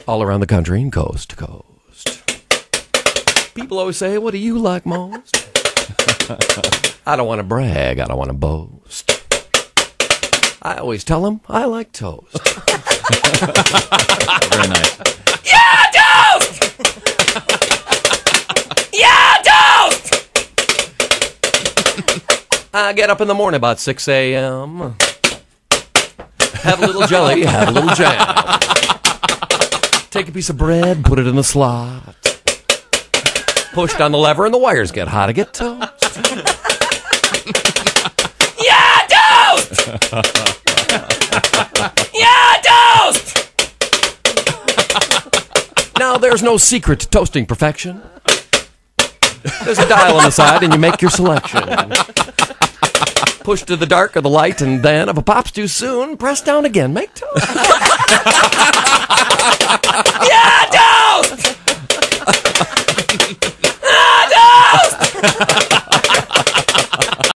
all around the country and coast to coast. People always say, what do you like most? I don't want to brag. I don't want to boast. I always tell them I like toast. Very nice. Yeah, toast! Yeah, toast! I get up in the morning about 6 a.m. Have a little jelly, have a little jam. Take a piece of bread, put it in the slot. Push down the lever and the wires get hot. I get toast. Yeah, toast! Yeah, toast! Now, there's no secret to toasting perfection. There's a dial on the side and you make your selection. Push to the dark or the light, and then, if a pop's too soon, press down again. Make toast. Yeah, toast! Ah, toast!